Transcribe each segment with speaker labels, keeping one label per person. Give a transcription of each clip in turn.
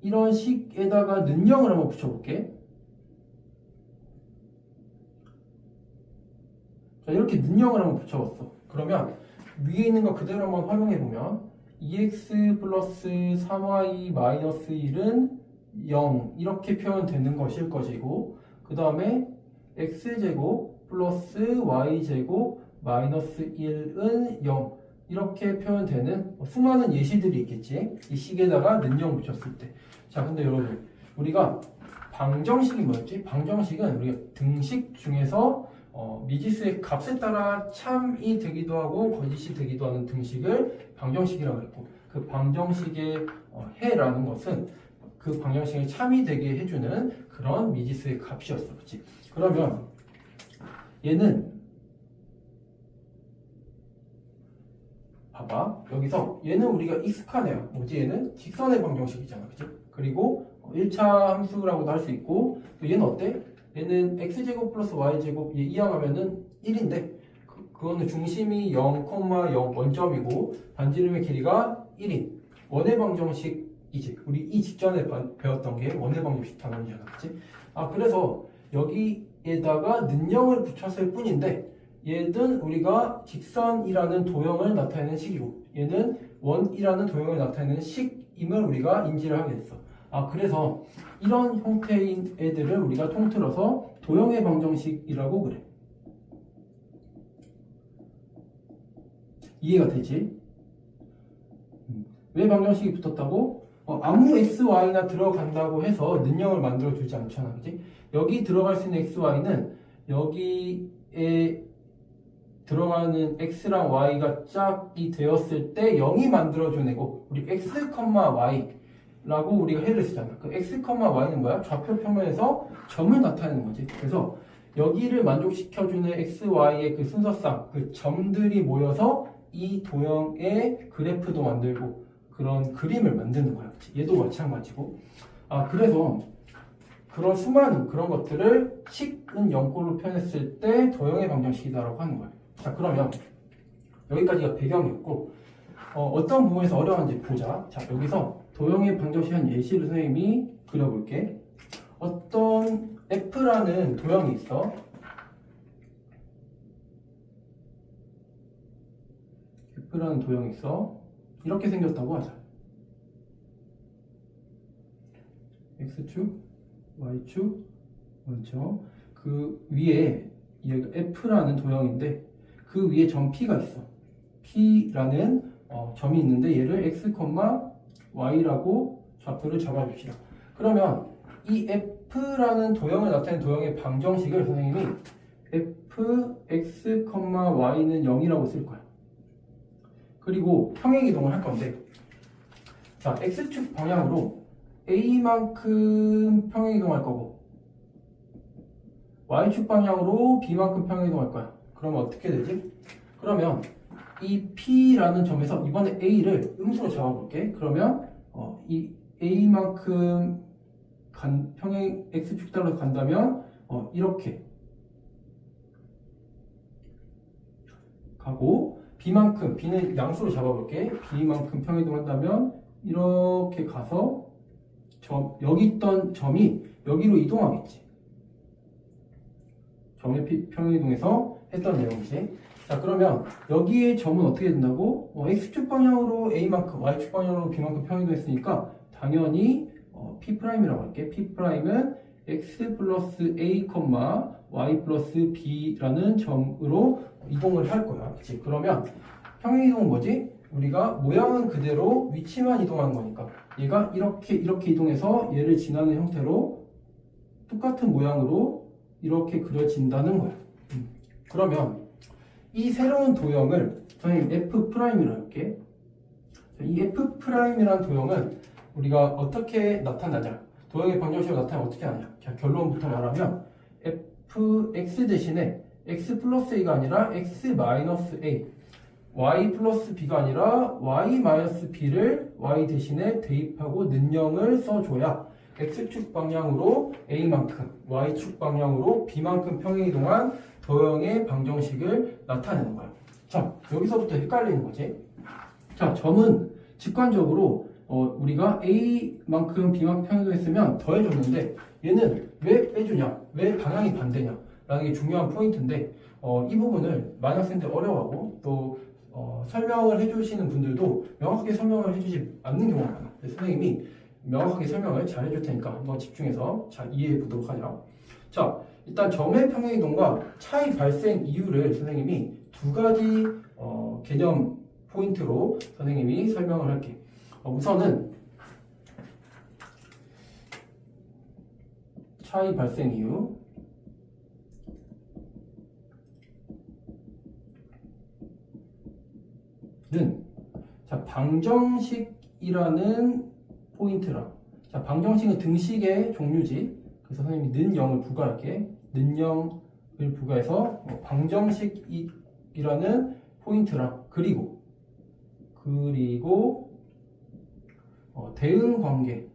Speaker 1: 이런 식에다가 는영을 한번 붙여볼게. 자, 이렇게 는영을 한번 붙여봤어. 그러면 위에 있는 거 그대로 한번 활용해보면 2x 플러스 3y 마이너스 1은 0 이렇게 표현되는 것일 것이고, 그 다음에 x제곱 플러스 y제곱 마이너스 1은 0 이렇게 표현되는 수많은 예시들이 있겠지. 이 식에다가 는영 붙였을 때. 자, 근데 여러분, 우리가 방정식이 뭐였지? 방정식은 우리가 등식 중에서 미지수의 값에 따라 참이 되기도 하고 거짓이 되기도 하는 등식을 방정식이라고 했고, 그 방정식의 해라는 것은 그 방정식을 참이 되게 해주는 그런 미지수의 값이었어. 그렇지? 그러면 얘는 봐봐, 여기서 얘는 우리가 익숙하네요. 뭐지? 얘는 직선의 방정식이잖아. 그치? 그리고 1차 함수라고도 할 수 있고, 또 얘는 어때? 얘는 x제곱 플러스 y제곱 얘 이항하면은 1인데 그거는 중심이 0, 0 원점이고 반지름의 길이가 1인 원의 방정식이지. 우리 이 직전에 배웠던 게 원의 방정식 단원이잖아. 그치? 그래서 여기에다가 는영을 붙였을 뿐인데 얘는 우리가 직선이라는 도형을 나타내는 식이고 얘는 원이라는 도형을 나타내는 식임을 우리가 인지를 하게 됐어. 그래서 이런 형태인 애들을 우리가 통틀어서 도형의 방정식이라고 그래. 이해가 되지? 왜 방정식이 붙었다고? 아무 xy나 들어간다고 해서 는영을 만들어 주지 않잖아. 그치? 여기 들어갈 수 있는 xy는 여기에 들어가는 x랑 y가 짝이 되었을 때 0이 만들어준 애고, 우리 x, y 라고 우리가 해를 쓰잖아. 그 x, y는 뭐야? 좌표 평면에서 점을 나타내는 거지. 그래서 여기를 만족시켜주는 x, y의 그 순서상 그 점들이 모여서 이 도형의 그래프도 만들고 그런 그림을 만드는 거야. 그치? 얘도 마찬가지고. 그래서 그런 수많은 그런 것들을 식은 0꼴로 표현했을 때 도형의 방정식이다라고 하는 거야. 자, 그러면 여기까지가 배경이었고, 어떤 부분에서 어려운지 보자. 자, 여기서 도형의 방정식 한 예시를 선생님이 그려볼게. 어떤 F라는 도형이 있어. F라는 도형이 있어. 이렇게 생겼다고 하자. X축, Y축, 원점. 그 위에 얘가 F라는 도형인데 그 위에 점 P가 있어. P라는 점이 있는데 얘를 X, Y라고 좌표를 잡아줍시다. 그러면 이 F라는 도형을 나타내는 도형의 방정식을 선생님이 F, X, Y는 0이라고 쓸 거야. 그리고 평행이동을 할 건데, 자, X축 방향으로 A만큼 평행이동할 거고 Y축 방향으로 B만큼 평행이동할 거야. 그러면 어떻게 되지? 그러면 이 P라는 점에서 이번에 A를 음수로 잡아볼게. 그러면 이 A만큼 평행 X축 달러 간다면 이렇게 가고, B만큼, B는 양수로 잡아볼게. B만큼 평행이동한다면 이렇게 가서 여기 있던 점이 여기로 이동하겠지. 점의 평행이동에서 했던 내용이지. 자, 그러면 여기에 점은 어떻게 된다고? X축 방향으로 A만큼, Y축 방향으로 B만큼 평행이동했으니까 당연히 P'이라고 할게. P'은 X 플러스 A, Y 플러스 B라는 점으로 이동을 할 거야. 그치? 그러면 평행이동은 뭐지? 우리가 모양은 그대로 위치만 이동하는 거니까 얘가 이렇게 이동해서 얘를 지나는 형태로 똑같은 모양으로 이렇게 그려진다는 거야. 그러면 이 새로운 도형을 선생님 F'이라고 할게. 이 F'이라는 도형은 우리가 어떻게 나타나냐, 도형의 방정식으로 나타나면 어떻게 하냐. 자, 결론부터 말하면 Fx 대신에 x 플러스 a가 아니라 x 마이너스 a, y 플러스 b가 아니라 y 마이너스 b를 y 대신에 대입하고 는영을 써줘야 x축 방향으로 a만큼, y축 방향으로 b만큼 평행이동한 도형의 방정식을 나타내는 거야. 자, 여기서부터 헷갈리는 거지. 자, 점은 직관적으로 우리가 A만큼 B만큼 평행이동했으면 더해줬는데 얘는 왜 빼주냐, 왜 방향이 반대냐 라는 게 중요한 포인트인데 이 부분을 많은 학생들이 어려워하고 또 설명을 해주시는 분들도 명확하게 설명을 해주지 않는 경우가 많아요. 선생님이 명확하게 설명을 잘 해줄 테니까 한번 집중해서 잘 이해해 보도록 하죠. 자, 일단 점의 평행이동과 차이 발생 이유를 선생님이 두 가지 개념 포인트로 선생님이 설명을 할게. 우선은 차이 발생 이유는 자, 방정식이라는 포인트라. 자, 방정식은 등식의 종류지. 그래서 선생님이 는 0을 부과할게. 는 0을 부과해서 방정식이라는 포인트라. 그리고 대응 관계라는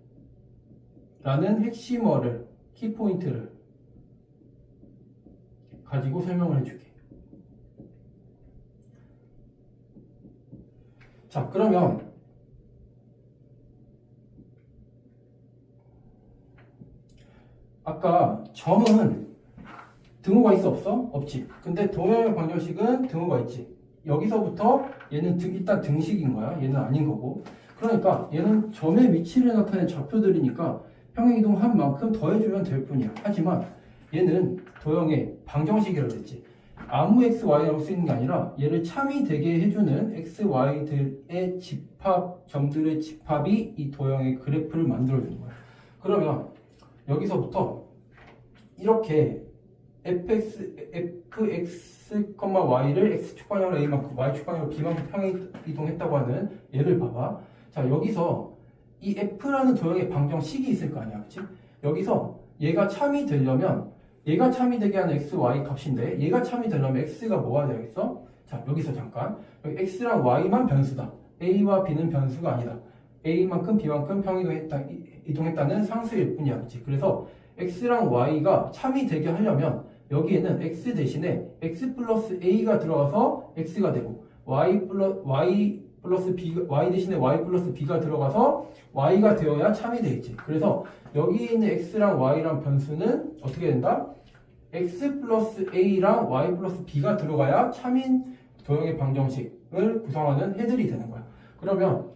Speaker 1: 핵심어를, 키포인트를 가지고 설명을 해줄게. 자, 그러면 아까 점은 등호가 있어 없어? 없지. 근데 도형의 방정식은 등호가 있지. 여기서부터 얘는 일단 등식인 거야. 얘는 아닌 거고. 그러니까 얘는 점의 위치를 나타낸 좌표들이니까 평행이동한 만큼 더해주면 될 뿐이야. 하지만 얘는 도형의 방정식이라고 했지. 아무 x, y라고 쓰이는 게 아니라 얘를 참이 되게 해주는 x, y들의 집합, 점들의 집합이 이 도형의 그래프를 만들어주는 거야. 그러면 여기서부터 이렇게 fx, y를 x축 방향으로 a만큼, y축 방향으로 b만큼 평행이동했다고 하는 예를 봐봐. 자, 여기서 이 f라는 도형의 방정식이 있을 거 아니야, 그치? 여기서 얘가 참이 되려면 얘가 참이 되게 하는 x, y 값인데 얘가 참이 되려면 x가 뭐가 되겠어? 자, 여기서 잠깐 여기 x랑 y만 변수다. a와 b는 변수가 아니다. a만큼 b만큼 평행이동했다는 상수일 뿐이야, 그치? 그래서 x랑 y가 참이 되게 하려면 여기에는 x 대신에 x 플러스 a가 들어가서 x가 되고 y 대신에 y 플러스 b가 들어가서 y가 되어야 참이 되겠지. 그래서 여기 있는 x랑 y랑 변수는 어떻게 된다? x 플러스 a랑 y 플러스 b가 들어가야 참인 도형의 방정식을 구성하는 해들이 되는 거야. 그러면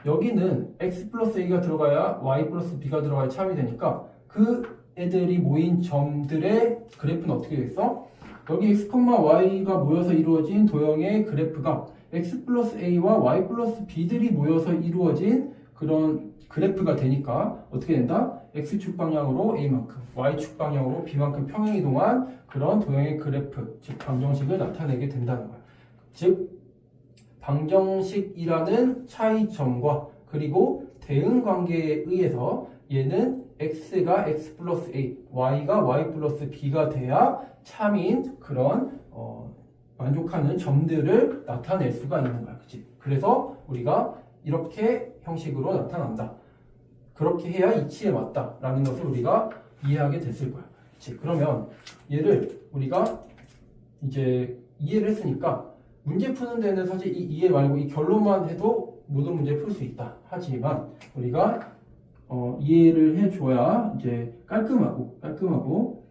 Speaker 1: 여기는 x 플러스 a가 들어가야 y 플러스 b가 들어가야 참이 되니까 그 애들이 모인 점들의 그래프는 어떻게 됐어? 여기 x, y가 모여서 이루어진 도형의 그래프가 x 플러스 a와 y 플러스 b들이 모여서 이루어진 그런 그래프가 되니까 어떻게 된다? x축 방향으로 a만큼, y축 방향으로 b만큼 평행이동한 그런 도형의 그래프, 즉 방정식을 나타내게 된다는 거야. 즉 방정식이라는 차이점과 그리고 대응 관계에 의해서 얘는 x가 x 플러스 a, y가 y 플러스 b가 돼야 참인 그런 만족하는 점들을 나타낼 수가 있는 거야. 그치? 그래서 우리가 이렇게 형식으로 나타난다. 그렇게 해야 이치에 맞다 라는 것을 우리가 이해하게 됐을 거야. 그치? 그러면 얘를 우리가 이제 이해를 했으니까 문제 푸는 데는 사실 이 이해 말고 이 결론만 해도 모든 문제 풀 수 있다. 하지만 우리가 이해를 해줘야 이제 깔끔하고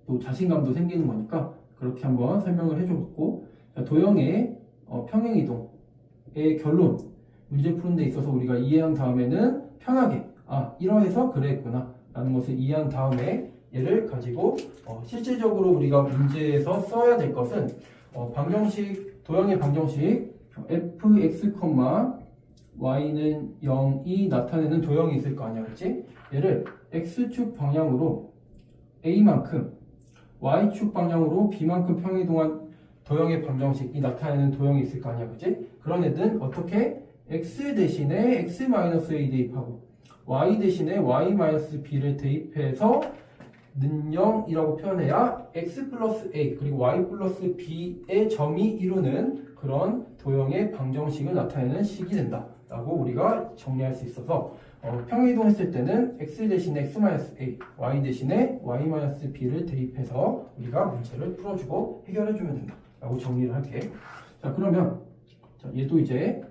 Speaker 1: 또 자신감도 생기는 거니까 그렇게 한번 설명을 해줘봤고, 도형의 평행이동의 결론 문제 푸는 데 있어서 우리가 이해한 다음에는 편하게 이러해서 그랬구나 라는 것을 이해한 다음에 얘를 가지고 실질적으로 우리가 문제에서 써야 될 것은 도형의 방정식 fx, y는 0이 나타내는 도형이 있을 거 아니야, 그치? 얘를 x축 방향으로 a만큼 y축 방향으로 b만큼 평행이동한 도형의 방정식이 나타내는 도형이 있을 거 아니야, 그치? 그런 애들은 어떻게? x 대신에 x-a 대입하고 y 대신에 y-b를 대입해서 는 0이라고 표현해야 x 플러스 a 그리고 y 플러스 b의 점이 이루는 그런 도형의 방정식을 나타내는 식이 된다 라고 우리가 정리할 수 있어서 평행이동 했을 때는 x 대신에 x-a, y 대신에 y-b를 대입해서 우리가 문제를 풀어주고 해결해주면 된다 라고 정리를 할게. 자, 그러면 얘도 이제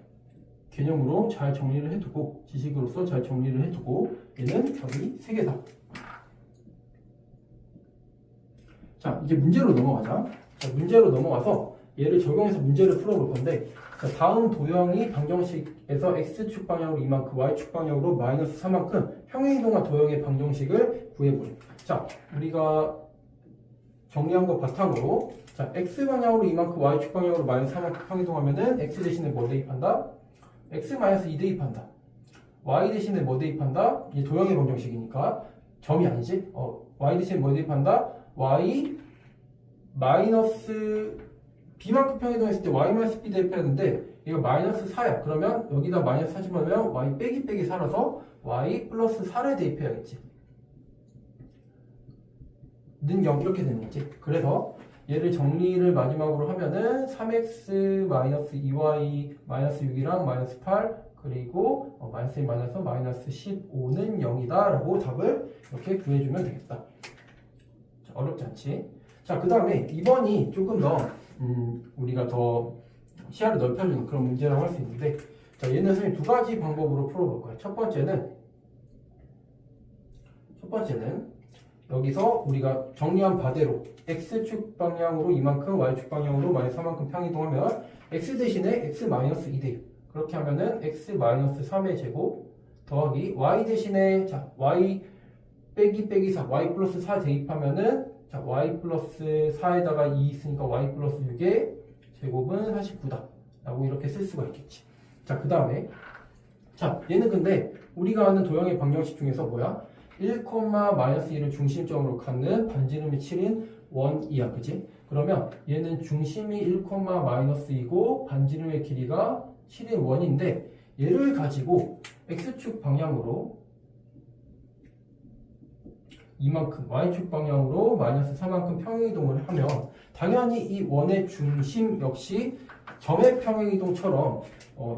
Speaker 1: 개념으로 잘 정리를 해두고 지식으로서 잘 정리를 해두고 얘는 별이 3개다. 자, 이제 문제로 넘어가자. 자, 문제로 넘어가서 얘를 적용해서 문제를 풀어볼 건데, 자, 다음 도형이 방정식에서 x축 방향으로 이만큼, y축 방향으로 마이너스 4만큼 평행이동한 도형의 방정식을 구해보래. 자, 우리가 정리한 거 바탕으로, 자, x 방향으로 이만큼, y축 방향으로 마이너스 4만큼 평행이동하면은 x 대신에 뭐 대입한다? x 마이너스 2 대입한다. y 대신에 뭐 대입한다? 이제 도형의 방정식이니까 점이 아니지? y 대신에 뭐 대입한다? y 마이너스 b만큼 평행이동했을 때 y 마이너스 b 대입했는데 이거 마이너스 4야. 그러면 여기다 마이너스 4 집어넣으면 y 빼기 4라서 y 플러스 4를 대입해야겠지. 는 0 이렇게 되는 거지. 그래서 얘를 정리를 마지막으로 하면은 3x 마이너스 2y 마이너스 6이랑 마이너스 8 그리고 마이너스 1 마이너스 15는 0이다 라고 답을 이렇게 구해주면 되겠다. 자, 어렵지 않지? 자, 그 다음에 2번이 조금 더 우리가 더 시야를 넓혀주는 그런 문제라고 할 수 있는데, 자, 얘는 선생님 2가지 방법으로 풀어볼 거야. 첫 번째는 여기서 우리가 정리한 바대로 x축 방향으로 이만큼, y축 방향으로 마이너스 4만큼 평이동하면 x 대신에 x 마이너스 2 대입. 그렇게 하면은 x 마이너스 3의 제곱 더하기 y 대신에 자 y 빼기 4, y 플러스 4 대입하면은 자 y 플러스 4에다가 2 있으니까 y 플러스 6의 제곱은 49다 라고 이렇게 쓸 수가 있겠지. 자, 그 다음에 자 얘는 근데 우리가 아는 도형의 방정식 중에서 뭐야? 1, 마이너스 1을 중심점으로 갖는 반지름이 7인 원이야, 그지? 그러면 얘는 중심이 1, 마이너스 2고 반지름의 길이가 7인 원인데 얘를 가지고 x축 방향으로 이만큼, y축 방향으로 마이너스 4만큼 평행이동을 하면 당연히 이 원의 중심 역시 점의 평행이동처럼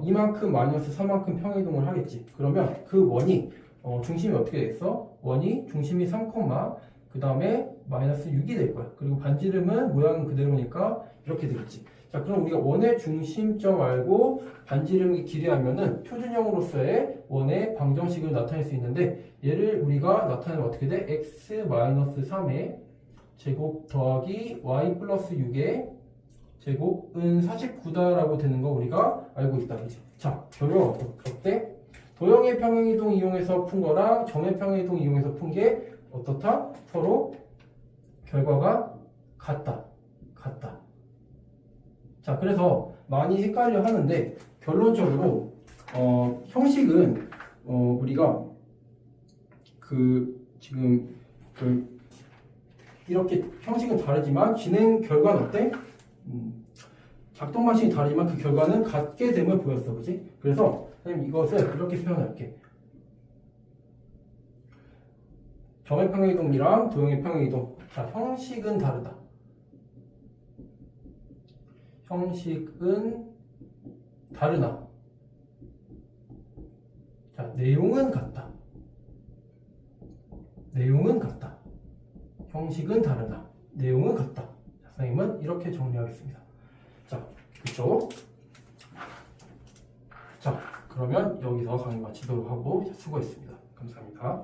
Speaker 1: 이만큼 마이너스 4만큼 평행이동을 하겠지. 그러면 그 원이 중심이 어떻게 되겠어? 원이 중심이 3, 그 다음에 마이너스 6이 될 거야. 그리고 반지름은 모양은 그대로니까 이렇게 되겠지. 자, 그럼 우리가 원의 중심점 알고 반지름의 길이 하면은 표준형으로서의 원의 방정식을 나타낼 수 있는데 얘를 우리가 나타내면 어떻게 돼? x 마이너스 3의 제곱 더하기 y 플러스 6의 제곱은 49다라고 되는 거 우리가 알고 있다, 그지? 자, 결과가 어때? 도형의 평행이동 이용해서 푼 거랑 점의 평행이동 이용해서 푼 게 어떻다? 서로 결과가 같다. 자, 그래서 많이 헷갈려 하는데 결론적으로 형식은 우리가 지금 이렇게 형식은 다르지만 진행 결과는 어때? 작동 방식이 다르지만 그 결과는 같게 됨을 보였어, 그지? 그래서 선생님 이것을 이렇게 표현할게. 점의 평행이동이랑 도형의 평행이동. 자, 형식은 다르다. 형식은 다르나. 자, 내용은 같다. 형식은 다르나. 내용은 같다. 자, 선생님은 이렇게 정리하겠습니다. 자, 그쵸? 자, 그러면 여기서 강의 마치도록 하고 수고했습니다. 감사합니다.